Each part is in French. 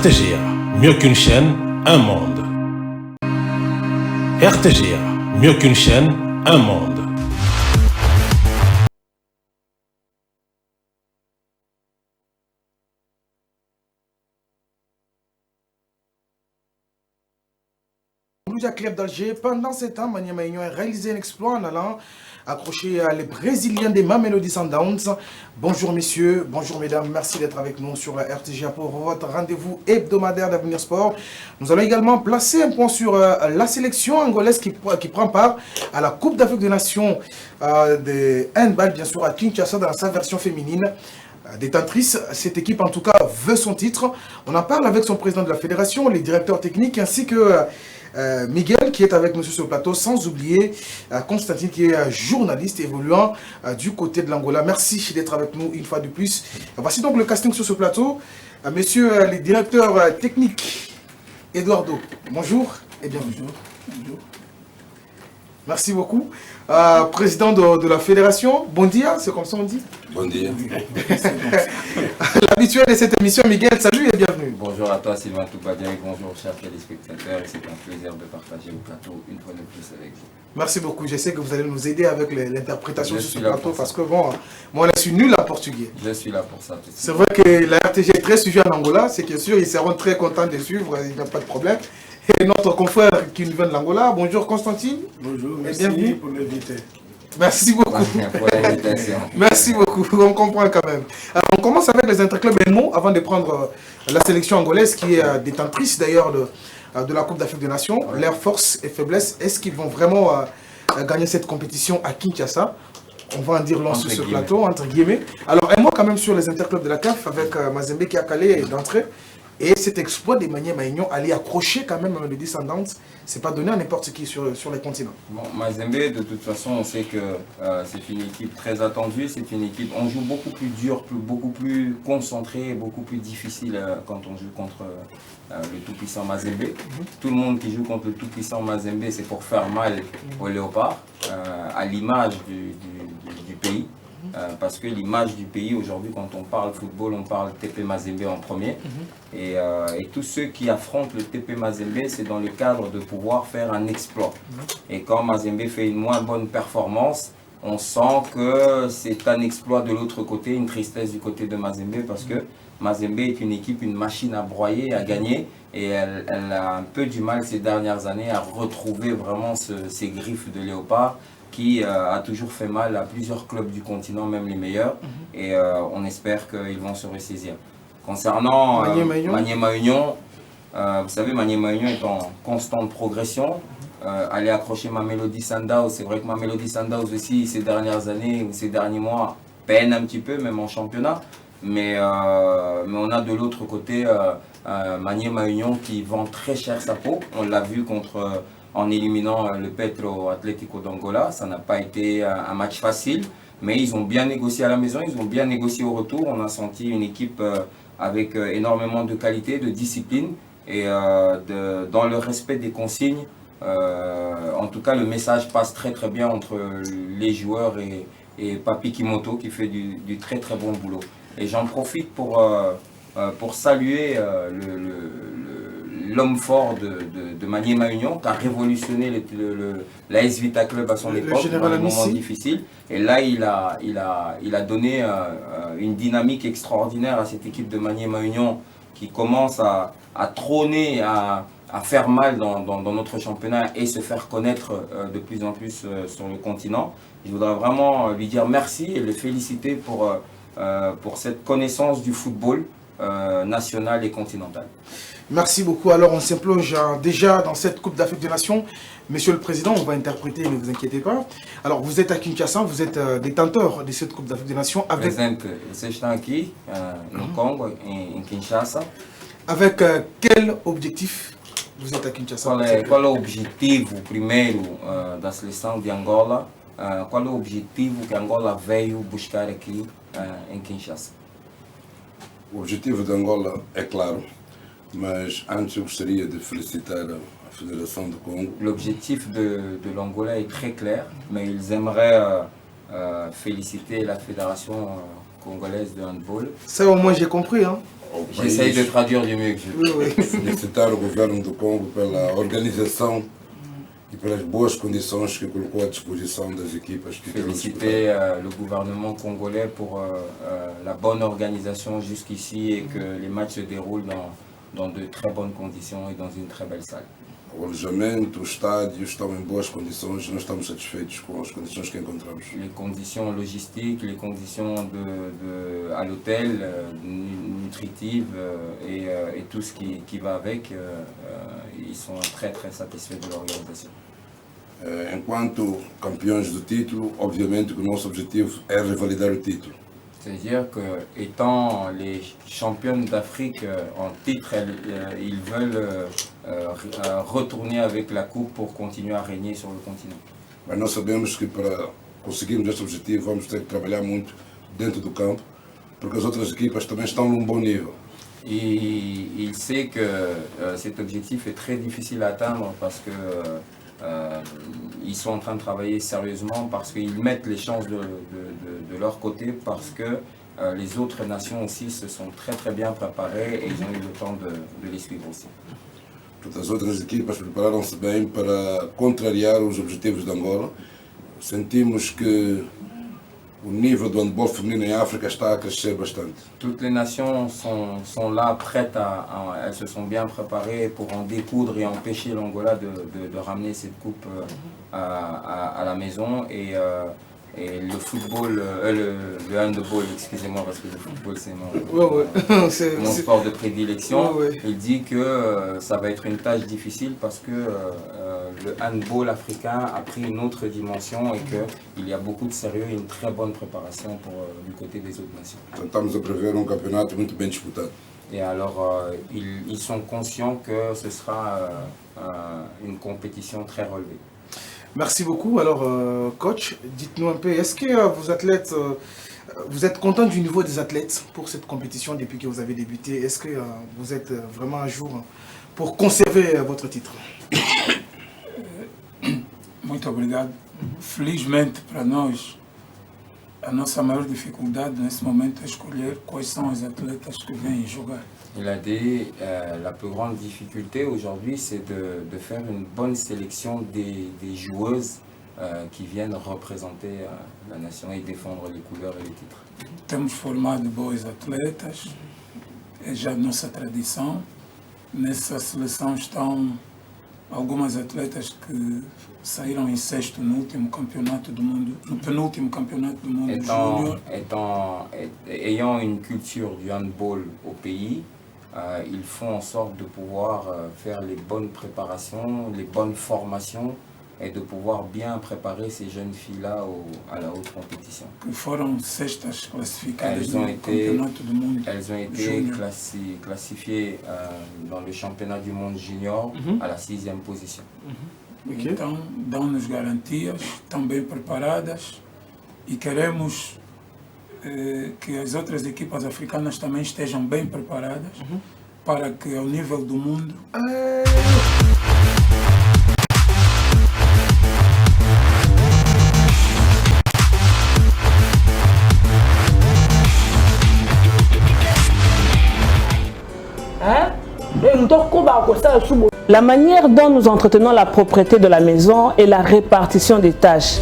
RTGA, mieux qu'une chaîne, un monde. RTGA, mieux qu'une chaîne, un monde. Club d'Alger, pendant ce temps, Maniema Union a réalisé un exploit en allant accrocher les Brésiliens des Mamelody Sundowns. Bonjour messieurs, bonjour mesdames, merci d'être avec nous sur la RTGA pour votre rendez-vous hebdomadaire d'Avenir Sport. Nous allons également placer un point sur la sélection angolaise qui prend part à la Coupe d'Afrique des Nations de handball, bien sûr à Kinshasa dans sa version féminine. Détentrice, cette équipe en tout cas veut son titre. On en parle avec son président de la fédération, les directeurs techniques ainsi que Miguel qui est avec nous sur le plateau, sans oublier Constantine qui est journaliste évoluant du côté de l'Angola. Merci d'être avec nous une fois de plus. Voici donc le casting sur ce plateau. Messieurs les directeurs techniques, Eduardo, bonjour et bienvenue. Bonjour. Merci beaucoup. Président de la fédération, bon dia, c'est comme ça on dit? Bon dia. L'habituel de cette émission, Miguel, salut et bienvenue. Bonjour à toi Sylvain Toubadian et bonjour chers téléspectateurs. C'est un plaisir de partager le plateau une fois de plus avec vous. Merci beaucoup, je sais que vous allez nous aider avec l'interprétation sur ce plateau parce que bon, moi je suis nul en portugais. Je suis là pour ça. C'est vrai que la RTG est très suivie en Angola, c'est que sûr, ils seront très contents de suivre, il n'y a pas de problème. Et notre confrère qui nous vient de l'Angola, bonjour Constantine. Bonjour, merci bienvenue pour l'inviter. Merci beaucoup. Pour l'invitation. Merci beaucoup, on comprend quand même. Alors on commence avec les interclubs et mots avant de prendre la sélection angolaise qui est détentrice d'ailleurs de la Coupe d'Afrique des Nations. Ouais. Leurs forces et faiblesses, est-ce qu'ils vont vraiment gagner cette compétition à Kinshasa? On va en dire long sur ce plateau, entre guillemets. Alors un mot quand même sur les interclubs de la CAF avec Mazembe qui a calé d'entrée. Et cet exploit des Maniema Union, aller accrocher quand même le descendant, c'est pas donné à n'importe qui sur les continents. Bon, Mazembe, de toute façon, on sait que c'est une équipe très attendue. C'est une équipe, on joue beaucoup plus dur, beaucoup plus concentré, beaucoup plus difficile quand on joue contre le tout-puissant Mazembe. Tout le monde qui joue contre le tout-puissant Mazembe, c'est pour faire mal aux léopards, à l'image du pays. Parce que l'image du pays aujourd'hui, quand on parle football, on parle TP Mazembe en premier. Et tous ceux qui affrontent le TP Mazembe, c'est dans le cadre de pouvoir faire un exploit. Et quand Mazembe fait une moins bonne performance, on sent que c'est un exploit de l'autre côté, une tristesse du côté de Mazembe, parce que Mazembe est une équipe, une machine à broyer, à gagner. Et elle a un peu du mal ces dernières années à retrouver vraiment ces griffes de léopard, qui a toujours fait mal à plusieurs clubs du continent, même les meilleurs. Et on espère qu'ils vont se ressaisir. Concernant Maniema Union, vous savez, Maniema Union est en constante progression. Aller accrocher Mamelody Sundowns, c'est vrai que Mamelody Sundowns aussi, ces dernières années ou ces derniers mois, peine un petit peu, même en championnat. Mais on a de l'autre côté Maniema Union qui vend très cher sa peau. On l'a vu en éliminant le Petro Atlético d'Angola. Ça n'a pas été un match facile, mais ils ont bien négocié à la maison, ils ont bien négocié au retour. On a senti une équipe avec énormément de qualité, de discipline et dans le respect des consignes. En tout cas, le message passe très très bien entre les joueurs et Papi Kimoto qui fait du très très bon boulot. Et j'en profite pour saluer l'homme fort de Maniema Union qui a révolutionné la S Vita Club à son époque dans les moments difficiles. Et là, il a donné une dynamique extraordinaire à cette équipe de Maniema Union qui commence à trôner, à faire mal dans notre championnat et se faire connaître de plus en plus sur le continent. Je voudrais vraiment lui dire merci et le féliciter pour cette connaissance du football national et continental. Merci beaucoup. Alors on s'implonge déjà dans cette Coupe d'Afrique des Nations. Monsieur le Président, on va interpréter, ne vous inquiétez pas. Alors vous êtes à Kinshasa, vous êtes détenteur de cette Coupe d'Afrique des Nations. Avec... aqui no Congo, em Kinshasa. Avec quel objectif vous êtes à Kinshasa? Qual é o objetivo primeiro da seleção de Angola? Qual é o objetivo que Angola veio buscar aqui em Kinshasa? O objetivo de Angola é claro, mas antes eu gostaria de felicitar a Fédération du Congo. L'objectif de l'Angola est très clair, mais ils aimeraient féliciter la Fédération congolaise de handball. Ça au moins j'ai compris. Hein. J'essaye de traduire du mieux que je peux. Felicitar o governo do Congo pela organização e pelas boas condições que colocou à disposição das equipas que querem disputar. Féliciter le gouvernement congolais pour la bonne organisation jusqu'ici et que les matchs se déroulent dans de très bonnes conditions et dans une très belle salle. O alojamento, os estádios estão em boas condições, nós estamos satisfeitos com as condições que encontramos. Les conditions logistiques, les conditions à l'hôtel, nutritives et tout ce qui va avec, ils sont très très satisfaits de l'organisation. Enquanto campeões do título, obviamente que o nosso objetivo é revalidar o título. C'est-à-dire que, étant les championnes d'Afrique en titre, ils veulent retourner avec la coupe pour continuer à régner sur le continent. Mas nós sabemos que para conseguirmos este objetivo vamos ter que trabalhar muito dentro do campo, porque as outras equipas também estão num bom nível. Et il sait que cet objectif est très difficile à atteindre parce que ils sont en train de travailler sérieusement, parce qu'ils mettent les chances de leur côté, parce que les autres nations aussi se sont très très bien préparées et ils ont eu le temps de les suivre aussi. Portanto, as outras equipas prepararam-se bem para contrariar os objetivos de Angola. Sentimos que o nível do handball feminino em África está a crescer bastante. Toutes les nations sont là, prêtes elles se sont bien préparées pour en découdre et empêcher l'Angola de ramener cette coupe à la maison. Et le football, le handball, excusez-moi parce que le football c'est mon sport de prédilection. Il dit que ça va être une tâche difficile parce que le handball africain a pris une autre dimension et qu'il y a beaucoup de sérieux et une très bonne préparation du côté des autres nations. Estamos a prever campeonato muito bem disputado. Et alors ils sont conscients que ce sera une compétition très relevée. Merci beaucoup. Alors, coach, dites-nous un peu, est-ce que vos athlètes, vous êtes content du niveau des athlètes pour cette compétition depuis que vous avez débuté? Est-ce que vous êtes vraiment à jour pour conserver votre titre? Muito obrigado. Felizmente para nós, a nossa maior dificuldade nesse momento é escolher quais são os atletas que vêm jogar. Il a dit la plus grande difficulté aujourd'hui, c'est de faire une bonne sélection des joueuses qui viennent représenter la nation et défendre les couleurs et les titres. Temos formado bons atletas, é já nossa tradição. Nessa seleção estão algumas atletas que saíram em sexto no último campeonato do mundo, no penúltimo campeonato do mundo júnior. Ayant une culture du handball au pays, ils font en sorte de pouvoir faire les bonnes préparations, les bonnes formations et de pouvoir bien préparer ces jeunes filles-là à la haute compétition. Que foram sextas classificadas no campeonato do mundo. Elles ont été classifiées dans le championnat du monde junior à la 6e position. Então, dão-nos garantias, estão bem preparadas e queremos que as outras equipas africanas também estejam bem preparadas para que ao nível do mundo La manière dont nous entretenons la propreté de la maison et la répartition des tâches.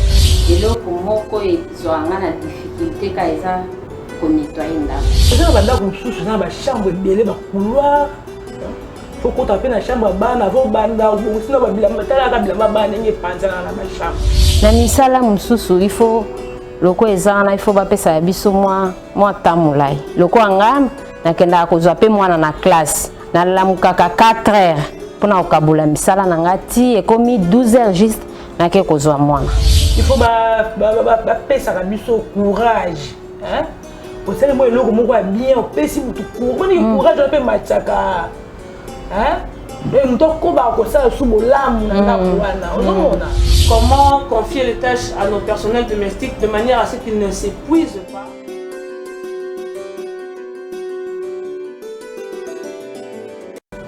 Na misala mususu il faut loko ezana il faut bapesa biso mwa tamulai loko anga nakenda kozwa pe mwana na classe na lamukaka 4 heures pona okabula misala nanga ti ekomi 12 heures juste nake kozwa mwana. Il faut bapesa biso courage, hein? Vous savez moi eloko moko bien opesi mutu courage, courage pe machaka, hein? Comment confier les tâches à nos personnels domestiques de manière à ce qu'ils ne s'épuisent pas?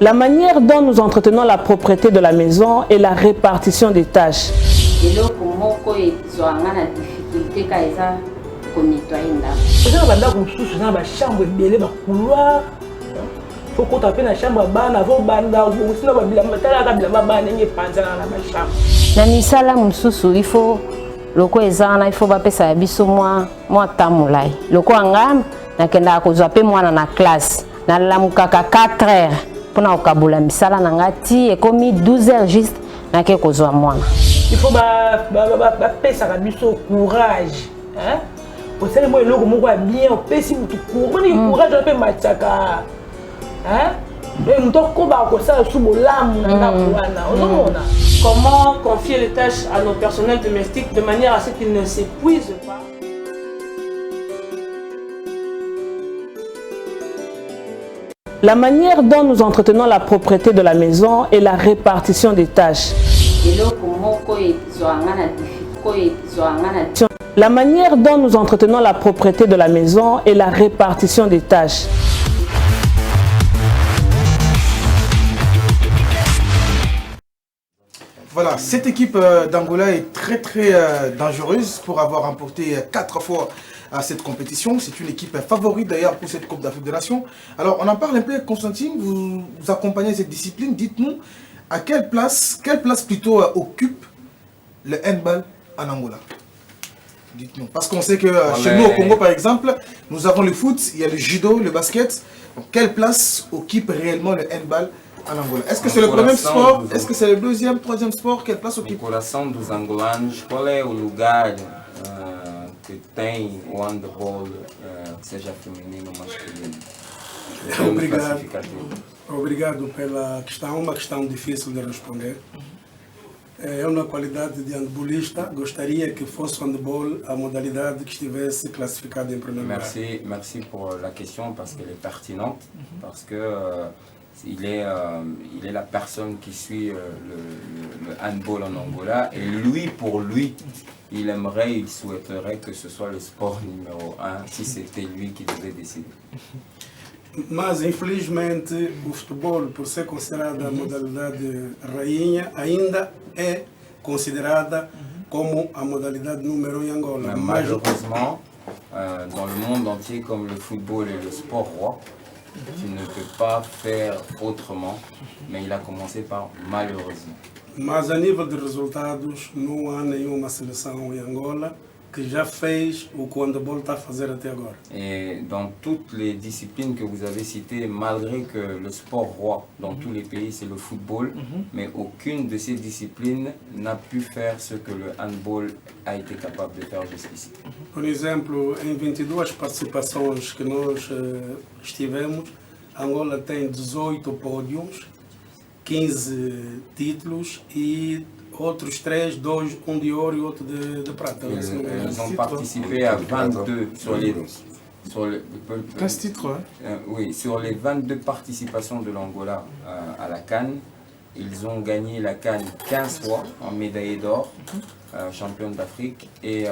La manière dont nous entretenons la propreté de la maison et la répartition des tâches. faut qu'on tape na chambre bana vo banda osina ba bilamba tala ka bilamba bana nge panzana na ba chambre na misala mususu il faut loko ezana il faut bapesa biso mwa tamulai loko angam nakenda kozwa pe mwana na classe na lamukaka 4 heures pona okabula misala na ngati ekomi 12 heures juste nake kozwa mwana il faut bapesa biso courage hein osali mo eloko moko ya bien opesi mutu courage courage pe matiaka hein mutu okoba kosala su bolamu na ndako wana ozomona. Comment confier les tâches à nos personnels domestiques de manière à ce qu'ils ne s'épuisent pas? La manière dont nous entretenons la propreté de la maison et la répartition des tâches. La manière dont nous entretenons la propreté de la maison et la répartition des tâches. Voilà, cette équipe d'Angola est très dangereuse pour avoir remporté 4 fois cette compétition. C'est une équipe favorite d'ailleurs pour cette Coupe d'Afrique des Nations. Alors on en parle un peu, Constantine, vous accompagnez cette discipline. Dites-nous à quelle place plutôt occupe le handball en Angola? Dites-nous. Parce qu'on sait que chez nous au Congo par exemple, nous avons le foot, il y a le judo, le basket. Donc, quelle place occupe réellement le handball en Angola? Est-ce que c'est le premier sport? Est-ce que c'est le deuxième, troisième sport? Quelle place occupe? No coração dos angolanos, qual é o lugar que tem o handball, seja feminino ou masculino? Obrigado pela questão, uma questão difícil de responder. Eu, na qualidade de handballista, gostaria que fosse o handball a modalidade que estivesse classificada em primeiro lugar. Merci pour la question parce qu'elle est pertinente, parce que il est la personne qui suit le handball en Angola et lui, pour lui, il souhaiterait que ce soit le sport numéro 1 si c'était lui qui devait décider. Mas, infelizmente, o futebol, por ser considerada a modalidade rainha, ainda é considerada como a modalidade número 1 em Angola. Mais malheureusement, dans le monde entier, comme le football est le sport roi, tu ne peux pas faire autrement, mais il a commencé par malheureusement. Mas a nível de resultados, não há nenhuma seleção em Angola que já fez o que o handball está a fazer até agora. Et dans toutes les disciplines que vous avez citées, malgré que le sport roi dans tous les pays c'est le football, mais aucune de ces disciplines n'a pu faire ce que le handball a été capable de faire jusqu'ici. Por exemplo, em 22 participações que nós estivemos, Angola tem 18 pódios, 15 títulos e outros 3, 2, um de ouro e outro de prata. Ils ont participé à 22 sur les 15 titres, oui, sur les 22 participations de l'Angola à la CAN. Ils ont gagné la CAN 15 fois en médaille d'or, championne d'Afrique, et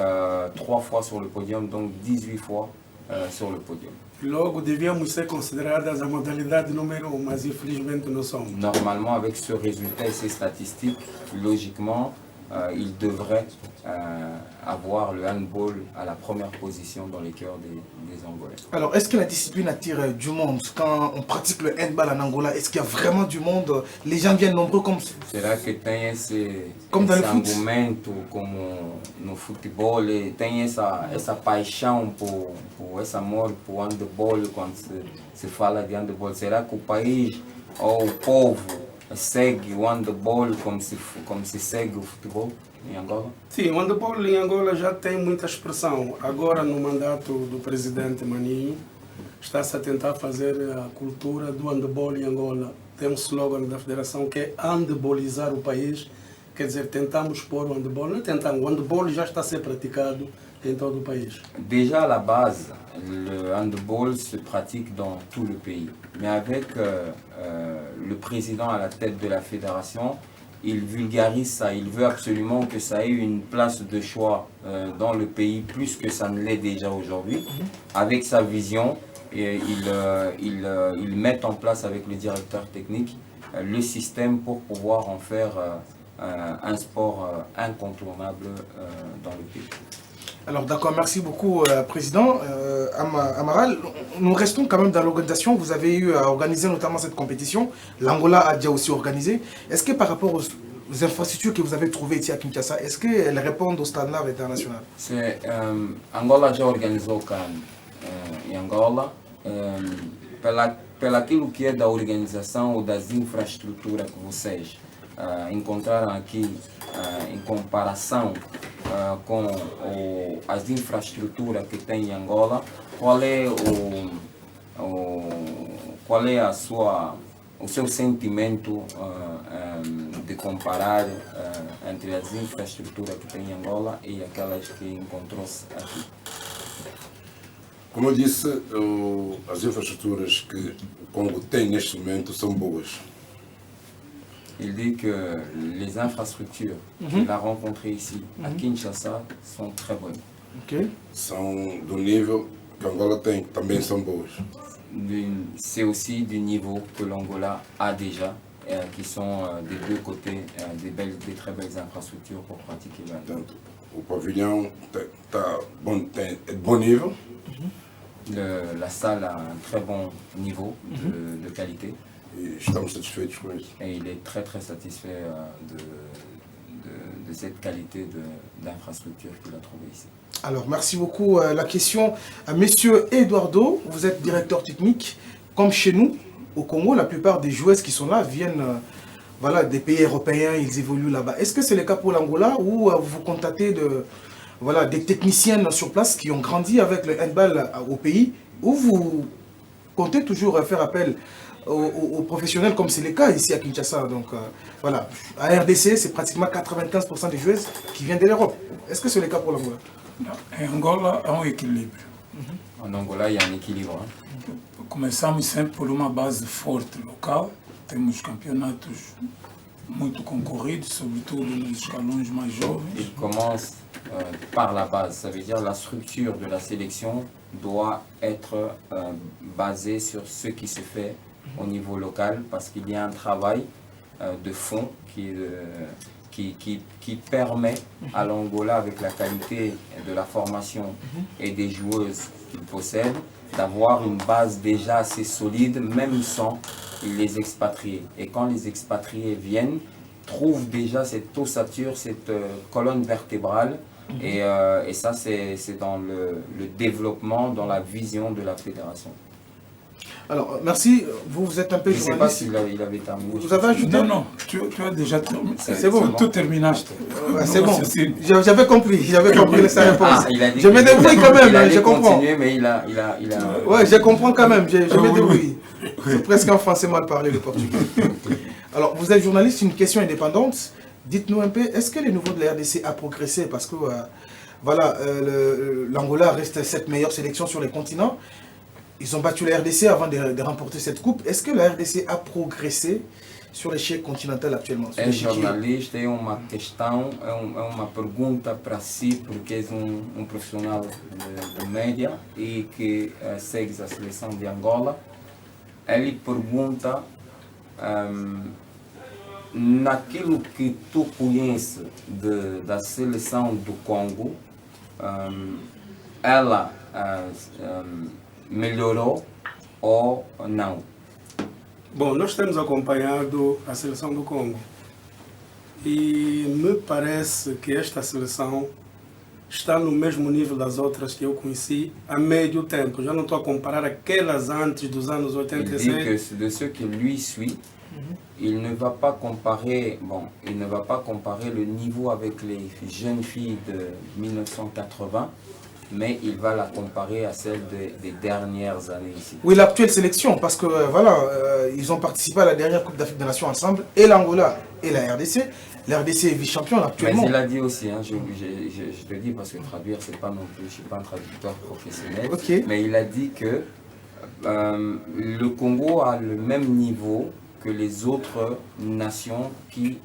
3 fois sur le podium, donc 18 fois sur le podium. Logo, devíamos ser consideradas a modalidade número 1, mas infelizmente não somos. Normalement, avec ce résultat et ces statistiques, logiquement, il devrait avoir le handball à la première position dans les cœurs des Angolais. Alors, est-ce que la discipline attire du monde? Quand on pratique le handball en Angola, est-ce qu'il y a vraiment du monde? Les gens viennent nombreux comme... C'est là que tem comme dans le foot. argumento como no futebol, tem essa paixão por esse amor por handball quando se fala de handball. Será que o país ou o povo segue o handball como se segue o futebol em Angola? Sim, o handball em Angola já tem muita expressão. Agora, no mandato do presidente Maninho, está-se a tentar fazer a cultura do handball em Angola. Tem um slogan da federação que é handballizar o país. Quer dizer, tentamos pôr o handball. Não tentamos, o handball já está a ser praticado em todo o país. Déjà à la base, le handball se pratique dans tout le pays. Mais avec le président à la tête de la fédération, il vulgarise ça. Il veut absolument que ça ait une place de choix dans le pays, plus que ça ne l'est déjà aujourd'hui. Avec sa vision, et il met en place avec le directeur technique le système pour pouvoir en faire un sport incontournable dans le pays. Alors d'accord, merci beaucoup Président Amaral. Nous restons quand même dans l'organisation. Vous avez eu à organiser notamment cette compétition. L'Angola a déjà aussi organisé. Est-ce que par rapport aux infrastructures que vous avez trouvées ici à Kinshasa, est-ce qu'elles répondent aux standards internationaux? C'est Angola já organizou em Angola pelaquilo que é da organização ou das infraestruturas que vocês encontraram aqui em comparação com as infraestruturas que tem em Angola, qual é o seu sentimento de comparar entre as infraestruturas que tem em Angola e aquelas que encontrou-se aqui? Como eu disse, as infraestruturas que o Congo tem neste momento são boas. Il dit que les infrastructures qu'il a rencontrées ici à Kinshasa sont très bonnes. Ok. São do nível que Angola tem, também são boas. C'est aussi du niveau que l'Angola a déjà, qui sont des deux côtés des très belles infrastructures pour pratiquer le handball. Portanto, o pavilhão está de bom nível. La salle a un très bon niveau de qualité. E estamos satisfeitos com isso. Et il est très satisfait de cette qualité d'infrastructure qu'il a trouvée ici. Alors, merci beaucoup. La question à Monsieur Eduardo, vous êtes directeur technique. Comme chez nous, au Congo, la plupart des joueuses qui sont là viennent voilà, des pays européens, ils évoluent là-bas. Est-ce que c'est le cas pour l'Angola ou vous vous contactez voilà, des techniciennes sur place qui ont grandi avec le handball au pays, ou vous comptez toujours faire appel aux professionnels comme c'est le cas ici à Kinshasa? Donc voilà, à RDC, c'est pratiquement 95% des joueuses qui viennent de l'Europe. Est-ce que c'est le cas pour l'Angola? Em Angola há equilíbrio. En Angola, il y a un équilibre. Começamos sempre por uma base forte local. Temos campeonatos muito concorridos, sobretudo nos escalões mais jovens. Il commence par la base, ça veut dire la structure de la sélection doit être basée sur ce qui se fait au niveau local, parce qu'il y a un travail de fond qui permet à l'Angola, avec la qualité de la formation et des joueuses qu'il possède, d'avoir une base déjà assez solide, même sans les expatriés. Et quand les expatriés viennent, trouvent déjà cette ossature, cette colonne vertébrale, et ça c'est dans le développement, dans la vision de la fédération. Alors, merci. Vous êtes un peu journaliste. Je ne sais pas s'il avait terminé. Vous avez ajouté? Non, tu as déjà terminé. C'est bon. Tout terminé. C'est bon. J'avais compris sa réponse. Il a dit je me débrouille quand même, je comprends. Mais il a... Ouais, je comprends quand même, je me débrouille. C'est presque en français mal parlé, le portugais. Alors, vous êtes journaliste, une question indépendante. Dites-nous un peu, est-ce que le niveau de la RDC a progressé? Parce que, voilà, l'Angola reste cette meilleure sélection sur les continents. Ils ont battu la RDC avant de remporter cette coupe. Est-ce que la RDC a progressé sur l'échec continental actuellement? É jornalista, é uma questão, é uma pergunta para si, porque és profissional de média e que segues a seleção de Angola. Ele pergunta, naquilo que tu conheces da seleção do Congo, ela melhorou ou não? Bom, nós temos acompanhado a seleção do Congo e me parece que esta seleção está no mesmo nível das outras que eu conheci há médio tempo. Já não estou a comparar aquelas antes dos anos 86. Il dit que de ceux qui lui suit, il ne va pas comparer, il ne va pas comparer le niveau avec les jeunes filles de 1980. Mais il va la comparer à celle des dernières années ici. Oui, l'actuelle sélection, parce que voilà, ils ont participé à la dernière Coupe d'Afrique des Nations ensemble, et l'Angola et la RDC. La RDC est vice-champion actuellement. Mais il a dit aussi, hein, je te dis parce que traduire, c'est pas non plus, je ne suis pas un traducteur professionnel, mais il a dit que le Congo a le même niveau que les autres nations qui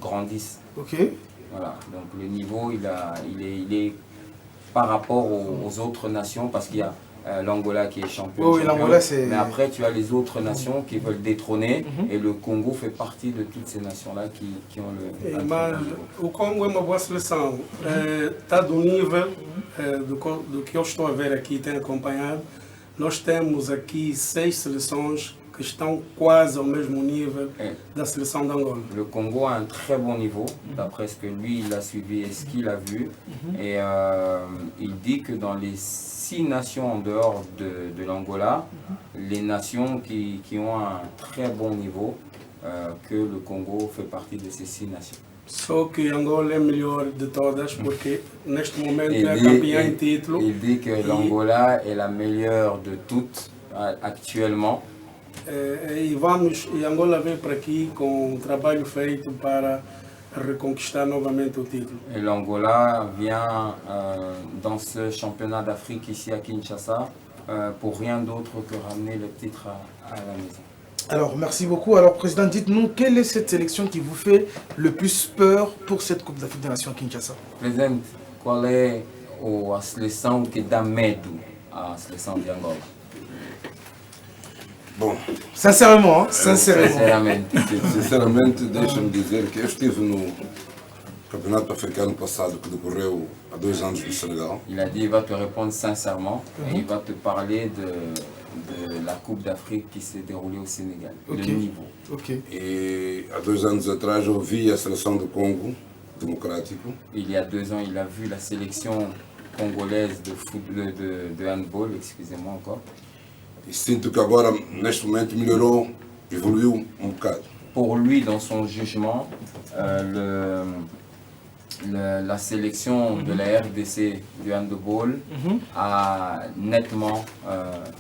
grandissent. Voilà, donc le niveau, il est par rapport aux autres nations, parce qu'il y a l'Angola qui est champion. Oui, l'Angola, c'est... Mais après, tu as les autres nations qui veulent détrôner et le Congo fait partie de toutes ces nations-là qui ont le... Mas o Congo é uma boa seleção. Está do nível do que eu estou a ver aqui, tenho acompanhado. Nós temos aqui 6 seleções que estão quase ao mesmo nível da seleção de Angola. Le Congo a un très bon niveau, d'après ce que lui il a suivi et ce qu'il a vu. Et il dit que dans les 6 nations en dehors de l'Angola, les nations qui ont un très bon niveau, que le Congo fait partie de ces 6 nations. Só que Angola é a melhor de todas porque neste momento é a campeã em título. Il dit que l'Angola est la meilleure de toutes actuellement. E Angola vem para aqui com um trabalho feito para reconquistar novamente o título. Et l'Angola vient dans ce championnat d'Afrique ici à Kinshasa pour rien d'autre que ramener le titre à la maison. Alors, merci beaucoup. Alors, Président, dites-nous, quelle est cette sélection qui vous fait le plus peur pour cette Coupe d'Afrique des Nations à Kinshasa? Presidente, qual é a seleção que dá medo à seleção de Angola? Bom, Sincèrement, hein? Sincèrement. Sinceramente, deixa-me dizer que eu estive no Campeonato Africano passado que decorreu há 2 anos no Senegal. Il a dit qu'il va te répondre sincèrement et il va te parler de la Coupe d'Afrique qui s'est déroulée au Sénégal, le niveau. E há 2 anos atrás eu vi a seleção do Congo Democrático. Il y a 2 ans, il a vu la sélection congolaise de handball, excusez-moi encore. E sinto que agora, neste momento, melhorou, evoluiu um bocado. Pour lui, dans son jugement, la sélection de la RDC du handball a nettement,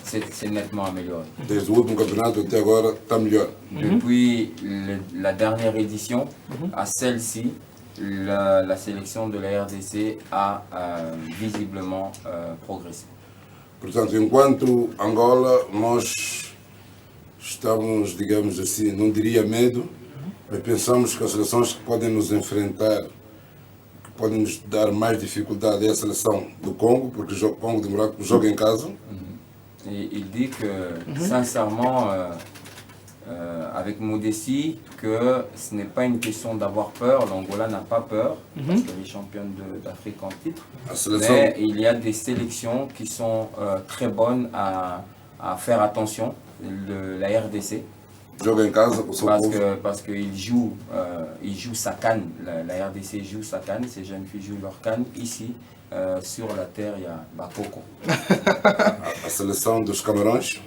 s'est nettement améliorée. Desde o último campeonato até agora está melhor. Depuis la dernière édition, à celle-ci, la sélection de la RDC a visiblement progressé. Portanto, enquanto Angola, nós estamos, digamos assim, não diria medo, mas pensamos que as seleções que podem nos enfrentar, que podem nos dar mais dificuldade é a seleção do Congo, porque o Congo Democrático joga em casa. Et il dit que, sincèrement, avec modestie, que ce n'est pas une question d'avoir peur. L'Angola n'a pas peur, parce qu'elle est championne d'Afrique en titre. Mais il y a des sélections qui sont très bonnes à faire attention. La RDC. Parce qu'il joue sa canne. La RDC joue sa canne. Ces jeunes filles jouent leur canne ici. Sur la terre, il y a Bakoko. A seleção dos Camarões.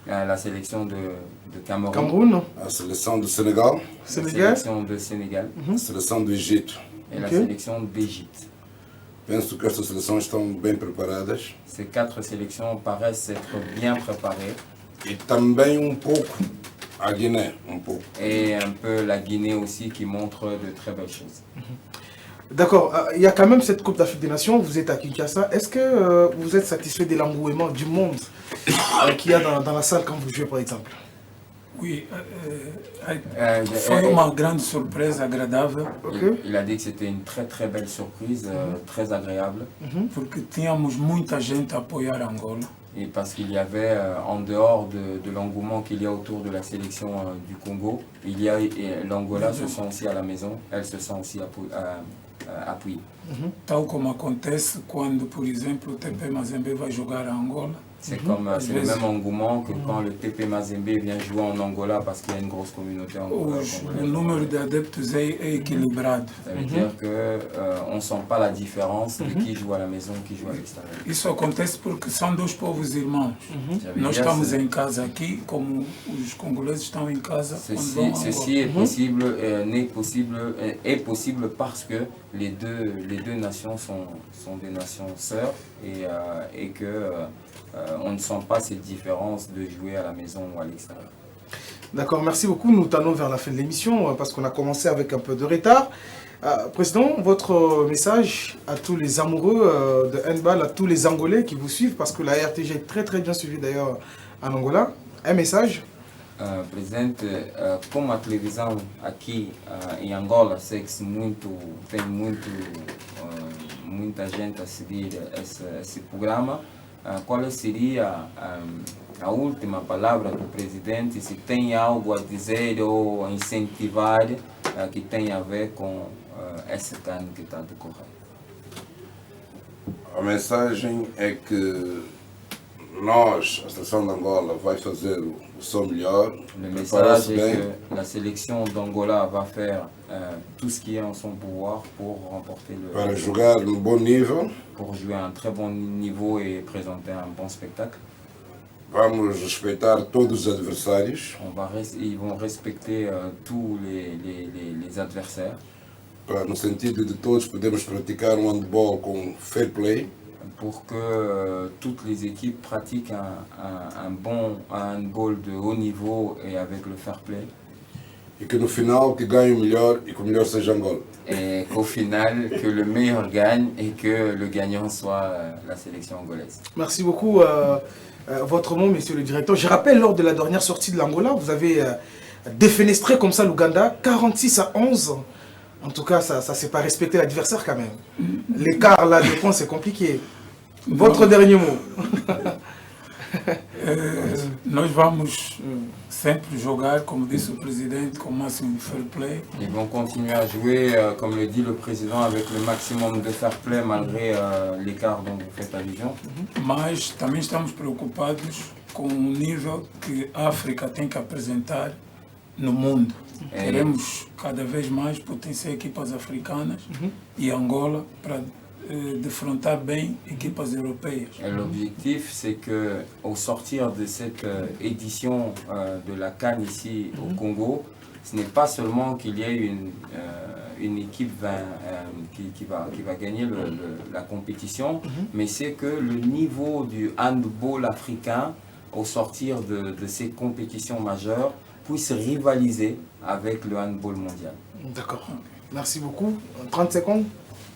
La sélection de Cameroun. Cameroun. A seleção do Sénégal. La sélection de Sénégal. A seleção do Egito. Et la sélection d'Égypte. Penso que estas seleções estão bem preparadas. Ces 4 sélections paraissent être bien préparées. E também pouco a Guinée, pouco. Et un peu la Guinée aussi qui montre de très belles choses. D'accord, il y a quand même cette Coupe d'Afrique des Nations, vous êtes à Kinshasa. Est-ce que vous êtes satisfait de l'engouement du monde qu'il y a dans la salle quand vous jouez par exemple? Oui, foi uma grande surpresa agradável. Il a dit que c'était une très très belle surprise, très agréable. Porque tínhamos muita gente a apoiar Angola. Et parce qu'il y avait, en dehors de l'engouement qu'il y a autour de la sélection du Congo, il y a l'Angola se sent aussi à la maison, elle se sent aussi appuyée. Tal como acontece quando, por exemplo, o TP Mazembe vai jogar a Angola. C'est le même engouement que quand le TP Mazembe vient jouer en Angola parce qu'il y a une grosse communauté angolaise. O número de adeptos é equilibrado. Ça veut dire qu'on ne sent pas la différence de qui joue à la maison et qui joue à l'extérieur. Isso acontece porque são 2 povos irmãos. Nós estamos em casa aqui, como os congoleses estão em casa. Ceci est possible parce que les deux nations sont des nations sœurs et que on ne sent pas cette différence de jouer à la maison ou à l'extérieur. D'accord, merci beaucoup. Nous tendons vers la fin de l'émission parce qu'on a commencé avec un peu de retard. Président, votre message à tous les amoureux de handball, à tous les Angolais qui vous suivent, parce que la RTG est très très bien suivie d'ailleurs en Angola. Un message? Presidente, como a televisão aqui em Angola segue-se muito, tem muita gente a seguir esse programa. qual seria a última palavra do presidente, se tem algo a dizer ou a incentivar que tem a ver com esse CAN que está a decorrer? A mensagem é que nós, a seleção de Angola, vai fazer o seu melhor. Le message est que la sélection d'Angola va faire tout ce qui est en son pouvoir pour remporter le... Para jogar no bom nível. Pour jouer à un très bon niveau et présenter un bon spectacle. Vamos respeitar todos os adversários. Ils vont respecter tous les adversaires. No sentido de todos podemos praticar handball com fair play. Pour que toutes les équipes pratiquent un bon handball de haut niveau et avec le fair play. E que no final que ganhe o melhor e que o melhor seja Angola. Et qu'au final, que le meilleur gagne et que le gagnant soit la sélection angolaise. Merci beaucoup. Votre mot, monsieur le directeur. Je rappelle, lors de la dernière sortie de l'Angola, vous avez défenestré comme ça l'Ouganda, 46-11. En tout cas, ça ne s'est pas respecté l'adversaire quand même. L'écart là de points, c'est compliqué. Votre dernier mot. Nós vamos sempre jogar, como disse o presidente, com o máximo de fair play. Ils vont continuer à jouer, comme le dit le président, avec le maximum de fair play malgré l'écart dont vous faites allusion. Mas também estamos preocupados com o nível que a África tem que apresentar no mundo. Queremos cada vez mais potenciar equipas africanas e Angola para defrontar bem équipes européennes. L'objectif, c'est que au sortir de cette édition de la CAN ici au Congo, ce n'est pas seulement qu'il y ait une équipe qui va gagner la compétition, mais c'est que le niveau du handball africain au sortir de ces compétitions majeures puisse rivaliser avec le handball mondial. D'accord. Merci beaucoup. 30 secondes.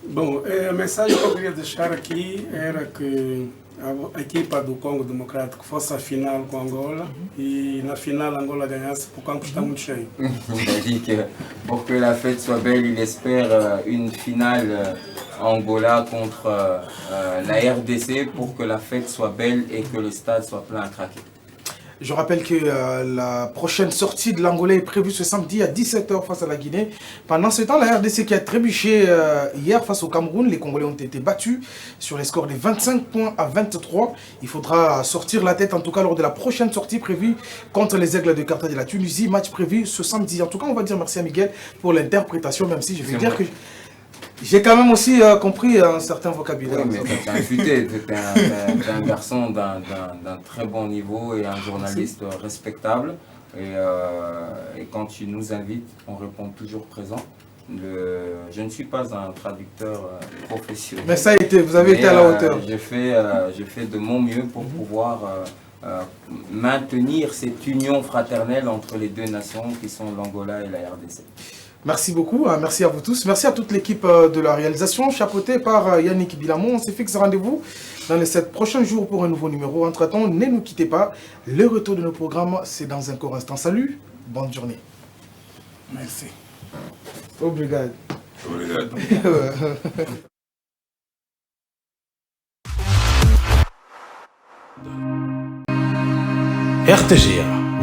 Bom, a mensagem que eu queria deixar aqui era que a equipa do Congo Democrático fosse a final com Angola e na final Angola ganhasse porque o campo está muito cheio. Il a dit que pour que la fête soit belle, il espère une finale Angola contre la RDC pour que la fête soit belle et que le stade soit plein à craquer. Je rappelle que la prochaine sortie de l'Angola est prévue ce samedi à 17h face à la Guinée. Pendant ce temps, la RDC qui a trébuché hier face au Cameroun, les Congolais ont été battus sur les scores de 25 points à 23. Il faudra sortir la tête en tout cas lors de la prochaine sortie prévue contre les Aigles de Carthage de la Tunisie. Match prévu ce samedi. En tout cas, on va dire merci à Miguel pour l'interprétation, même si je vais dire que... J'ai quand même aussi compris un certain vocabulaire. Oui, mais c'est un futé, c'est un garçon d'un très bon niveau et un journaliste respectable. Et quand tu nous invites, on répond toujours présent. Je ne suis pas un traducteur professionnel. Mais ça a été, vous avez été à la hauteur. Je fais de mon mieux pour pouvoir maintenir cette union fraternelle entre les deux nations qui sont l'Angola et la RDC. Merci beaucoup, merci à vous tous. Merci à toute l'équipe de la réalisation, chapeautée par Yannick Bilamon. On s'est fixé rendez-vous dans les 7 prochains jours pour un nouveau numéro. Entre-temps, ne nous quittez pas. Le retour de nos programmes, c'est dans un court instant. Salut, bonne journée. Merci. Obrigado. Obrigado. RTGA